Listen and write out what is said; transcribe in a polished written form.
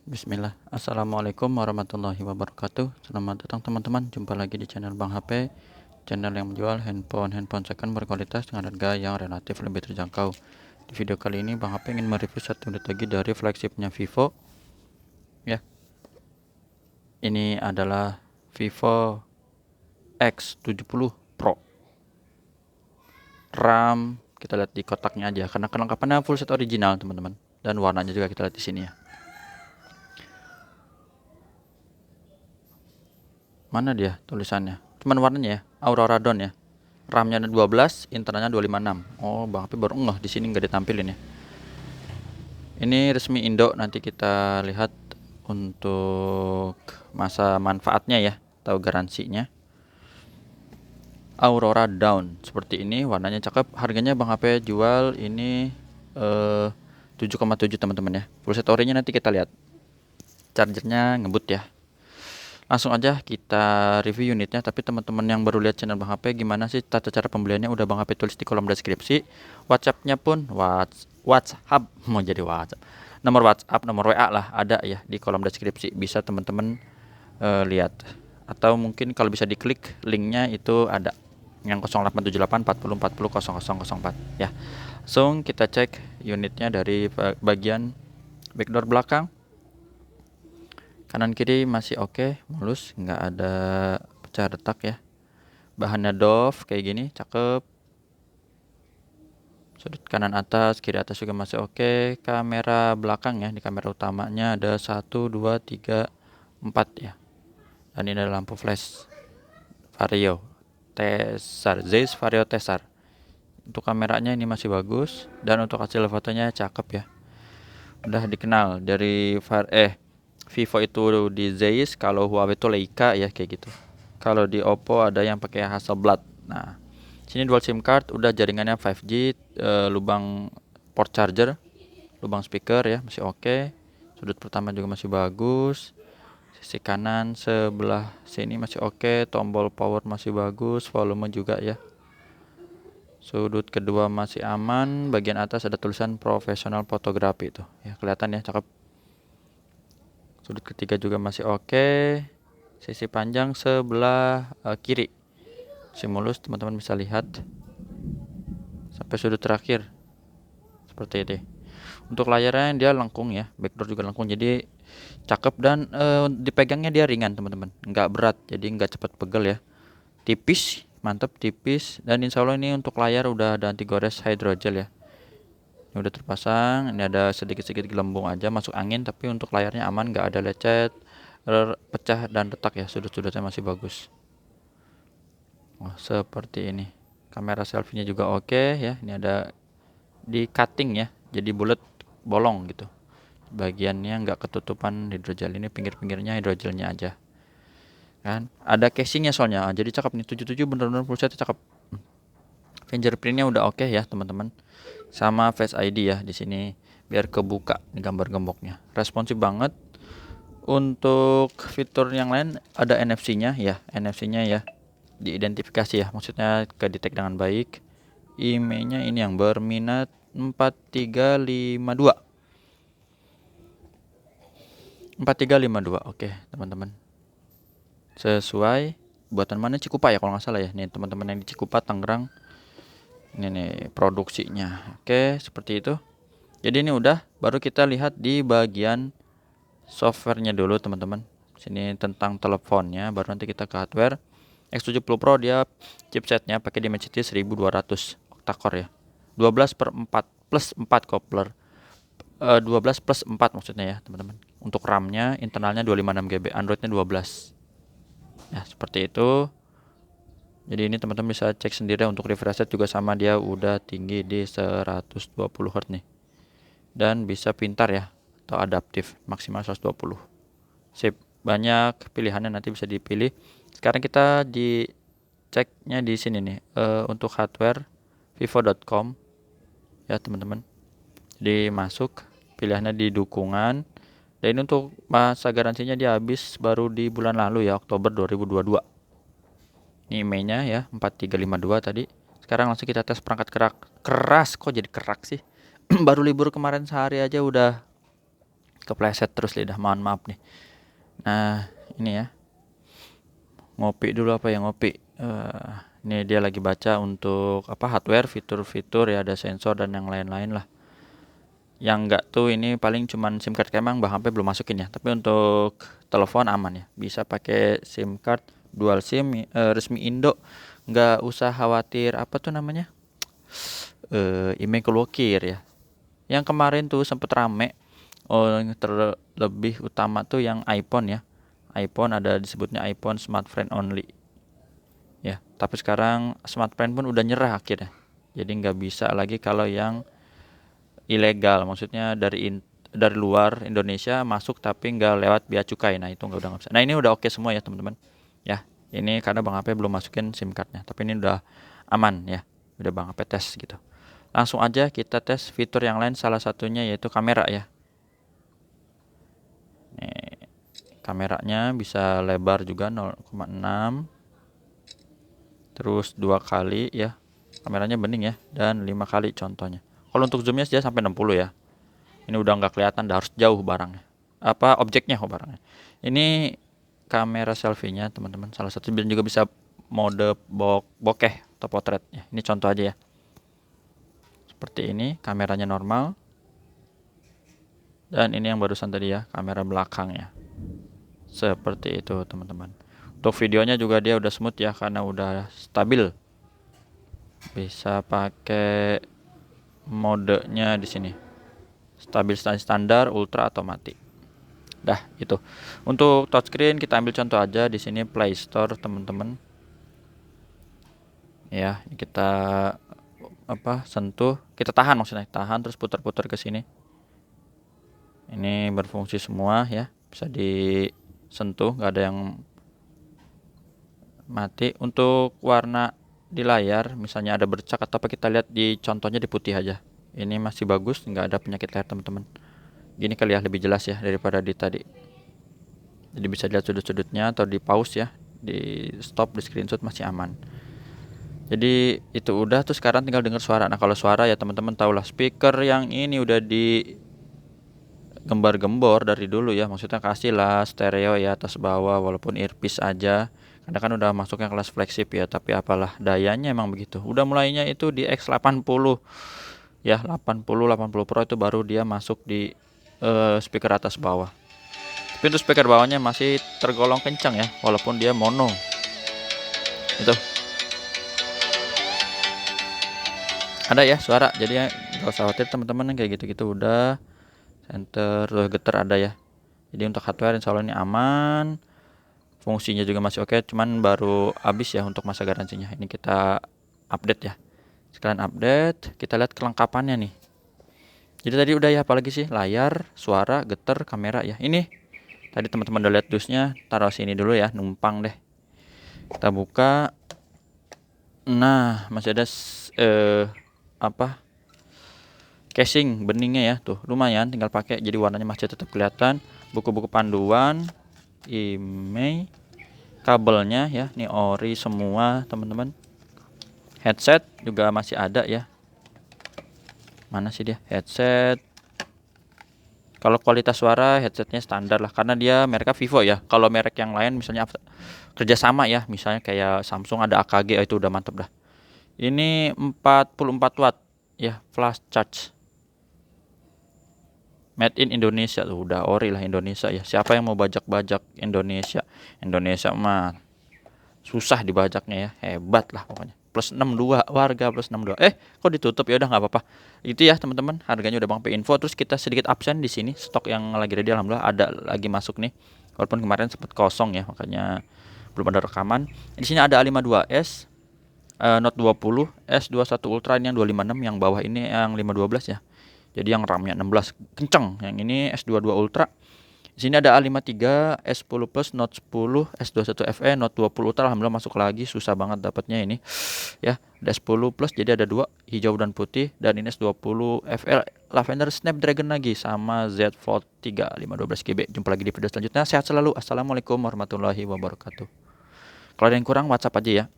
Bismillah. Assalamualaikum warahmatullahi wabarakatuh. Selamat datang teman-teman. Jumpa lagi di channel Bang HP, channel yang menjual handphone second berkualitas dengan harga yang relatif lebih terjangkau. Di video kali ini Bang HP ingin mereview satu unit lagi dari flagshipnya Vivo. Ya, ini adalah Vivo X70 Pro. RAM kita lihat di kotaknya aja, karena kelengkapannya full set original teman-teman. Dan warnanya juga kita lihat di sini ya. Mana dia tulisannya? Cuman warnanya ya, Aurora Dawn ya. RAM-nya ada 12, internalnya 256. Oh, Bang HP baru ngeh di sini nggak ditampilin ya. Ini resmi Indo, nanti kita lihat untuk masa manfaatnya ya, atau garansinya. Aurora Dawn seperti ini, warnanya cakep. Harganya Bang HP jual ini 7,7 teman-teman ya. Full set ori-nya nanti kita lihat. Chargernya ngebut ya. Langsung aja kita review unitnya. Tapi teman-teman yang baru lihat channel Bang HP, gimana sih tata cara pembeliannya, udah Bang HP tulis di kolom deskripsi. WhatsAppnya pun WhatsApp mau jadi WhatsApp, nomor WhatsApp, nomor WA lah ada ya di kolom deskripsi, bisa teman-teman lihat. Atau mungkin kalau bisa diklik linknya itu ada yang 0878 40 40 0004 ya. Langsung kita cek unitnya dari bagian backdoor belakang. Kanan kiri masih oke, mulus, nggak ada pecah retak ya. Bahannya doff kayak gini, cakep. Sudut kanan atas, kiri atas juga masih oke. Kamera belakang ya, di kamera utamanya ada 1, 2, 3, 4 ya. Dan ini ada lampu flash Vario Tessar, Zeiss Vario Tessar. Untuk kameranya ini masih bagus, dan untuk hasil fotonya cakep ya. Udah dikenal dari Vivo itu di Zeiss, kalau Huawei itu Leica ya kayak gitu. Kalau di Oppo ada yang pakai Hasselblad. Nah, sini dual SIM card, udah jaringannya 5G, lubang port charger, lubang speaker ya masih oke. Sudut pertama juga masih bagus. Sisi kanan sebelah sini masih oke, tombol power masih bagus, volume juga ya. Sudut kedua masih aman, bagian atas ada tulisan profesional fotografi tuh. Ya, kelihatan ya, cakep. Sudut ketiga juga masih oke. Sisi panjang sebelah kiri masih mulus, teman-teman bisa lihat sampai sudut terakhir seperti itu. Untuk layarnya dia lengkung ya, backdoor juga lengkung, jadi cakep. Dan dipegangnya dia ringan teman-teman, nggak berat, jadi nggak cepat pegel ya. Tipis, mantap, tipis. Dan insya Allah ini untuk layar udah ada anti gores hydrogel ya. Ini udah terpasang, ini ada sedikit-sedikit gelembung aja masuk angin, tapi untuk layarnya aman, nggak ada lecet, pecah dan retak ya. Sudut-sudutnya masih bagus. Wah, seperti ini. Kamera selfie-nya juga oke ya. Ini ada di cutting ya, jadi bulat bolong gitu. Bagiannya nggak ketutupan hidrogel, ini pinggir-pinggirnya hidrogelnya aja. Kan? Ada casingnya soalnya, jadi cakep nih. 77 bener-bener full set cakep. Fingerprintnya udah oke ya teman-teman. Sama Face ID ya di sini, biar kebuka di gambar gemboknya. Responsif banget. Untuk fitur yang lain ada NFC-nya ya, NFC-nya ya diidentifikasi ya, maksudnya ke detect dengan baik. IMEI-nya ini yang berminat 4352. 4352. Oke, teman-teman. Sesuai buatan mana, Cikupa ya kalau nggak salah ya. Nih teman-teman yang di Cikupa Tangerang. Ini nih produksinya. Oke, seperti itu. Jadi ini udah, baru kita lihat di bagian softwarenya dulu teman-teman. Sini tentang teleponnya, baru nanti kita ke hardware. X70 Pro dia chipsetnya pakai Dimensity 1200 octa-core ya. 12/4 plus 4 coupler. 12 plus 4 maksudnya ya teman-teman. Untuk RAM-nya internalnya 256 GB, Android-nya 12. Ya, seperti itu. Jadi ini teman-teman bisa cek sendiri. Untuk refresh rate juga sama, dia udah tinggi di 120 Hz nih. Dan bisa pintar ya, atau adaptif, maksimal 120. Sip, banyak pilihannya, nanti bisa dipilih. Sekarang kita ceknya di sini nih, untuk hardware vivo.com ya teman-teman. Jadi masuk, pilihannya di dukungan. Dan ini untuk masa garansinya dia habis baru di bulan lalu ya, Oktober 2022. Ini emailnya ya, 4352 tadi. Sekarang langsung kita tes perangkat keras. Kok jadi kerak sih? Baru libur kemarin sehari aja udah Kepleset terus lidah, mohon maaf nih. Nah, ini ya. Ngopi dulu apa ya, ngopi. Ini dia lagi baca untuk apa, hardware, fitur-fitur ya, ada sensor dan yang lain-lain lah. Yang enggak tuh ini paling cuman SIM card, emang Bang HP belum masukin ya. Tapi untuk telepon aman ya. Bisa pakai SIM card dual SIM resmi Indo. Nggak usah khawatir apa tuh namanya? Email blokir ya. Yang kemarin tuh sempet rame. Yang terlebih utama tuh yang iPhone ya. iPhone ada disebutnya iPhone Smart Friend Only. Ya, tapi sekarang Smart Friend pun udah nyerah akhirnya. Jadi nggak bisa lagi kalau yang ilegal, maksudnya dari luar Indonesia masuk tapi nggak lewat bea cukai. Nah itu udah nggak bisa. Nah ini udah oke semua ya teman-teman. Ya, ini karena Bang HP belum masukin SIM cardnya. Tapi ini udah aman ya. Udah Bang HP tes gitu. Langsung aja kita tes fitur yang lain, salah satunya yaitu kamera ya. Nih, kameranya bisa lebar juga 0,6, terus 2 kali ya, kameranya bening ya, dan 5 kali contohnya. Kalau untuk zoomnya dia sampai 60 ya. Ini udah nggak kelihatan, dah harus jauh barangnya, apa objeknya barangnya. Ini kamera selfie-nya teman-teman, salah satu, dan juga bisa mode bokeh atau potret ya. Ini contoh aja ya. Seperti ini, kameranya normal. Dan ini yang barusan tadi ya, kamera belakangnya. Seperti itu teman-teman. Untuk videonya juga dia udah smooth ya, karena udah stabil. Bisa pakai modenya di sini. Stabil standar, ultra atau mati. Dah, itu. Untuk touchscreen kita ambil contoh aja di sini Play Store teman-teman. Ya, kita sentuh, kita tahan, maksudnya tahan terus putar-putar ke sini. Ini berfungsi semua ya, bisa disentuh, nggak ada yang mati. Untuk warna di layar, misalnya ada bercak atau apa, kita lihat di contohnya di putih aja. Ini masih bagus, nggak ada penyakit layar teman-teman. Gini kali ya, lebih jelas ya daripada di tadi. Jadi bisa lihat sudut-sudutnya atau di pause ya, di stop, di screenshot masih aman. Jadi itu udah tuh, sekarang tinggal dengar suara. Nah kalau suara ya teman-teman tahulah, speaker yang ini udah di gembar-gembor dari dulu ya, maksudnya kasih lah stereo ya atas bawah walaupun earpiece aja, karena kan udah masuknya kelas flagship ya. Tapi apalah dayanya emang begitu. Udah mulainya itu di X80 ya, 80 Pro itu baru dia masuk di speaker atas bawah. Tapi untuk speaker bawahnya masih tergolong kencang ya, walaupun dia mono. Itu ada ya suara, jadi nggak usah khawatir teman-teman, kayak gitu-gitu udah. Center getar ada ya. Jadi untuk hardware insya Allah ini aman. Fungsinya juga masih oke, cuman baru habis ya untuk masa garansinya. Ini kita update ya. Sekalian update, kita lihat kelengkapannya nih. Jadi tadi udah ya, apalagi sih, layar, suara, getar, kamera ya. Ini tadi teman-teman udah lihat dusnya, taruh sini dulu ya, numpang deh. Kita buka. Nah, masih ada casing beningnya ya, tuh lumayan, tinggal pakai, jadi warnanya masih tetap kelihatan. Buku-buku panduan, email, kabelnya ya, ini ori semua teman-teman. Headset juga masih ada ya. Mana sih dia headset? Kalau kualitas suara headsetnya standar lah, karena dia mereknya Vivo ya. Kalau merek yang lain misalnya kerjasama ya, misalnya kayak Samsung ada AKG, itu udah mantep dah. Ini 44 watt ya, flash charge. Made in Indonesia tuh, udah ori lah Indonesia ya. Siapa yang mau bajak-bajak Indonesia? Indonesia mah susah dibajaknya ya, hebat lah pokoknya. Plus 62 warga, plus 62. Kok ditutup? Ya udah nggak apa-apa. Itu ya teman-teman, harganya udah Bang P info. Terus kita sedikit absen di sini, stok yang lagi ready alhamdulillah ada lagi masuk nih. Walaupun kemarin sempat kosong ya, makanya belum ada rekaman. Di sini ada A52s, Note 20, S21 Ultra ini yang 256, yang bawah ini yang 512 ya. Jadi yang RAM-nya 16 kenceng, yang ini S22 Ultra. Di sini ada A53, S10 Plus, Note 10, S21 FE, Note 20 Ultra alhamdulillah masuk lagi, susah banget dapatnya ini. Ya, ada S10 Plus, jadi ada dua, hijau dan putih, dan ini S20 FE Lavender Snapdragon lagi sama Z Fold 3 512 GB. Jumpa lagi di video selanjutnya. Sehat selalu. Assalamualaikum warahmatullahi wabarakatuh. Kalau ada yang kurang WhatsApp aja ya.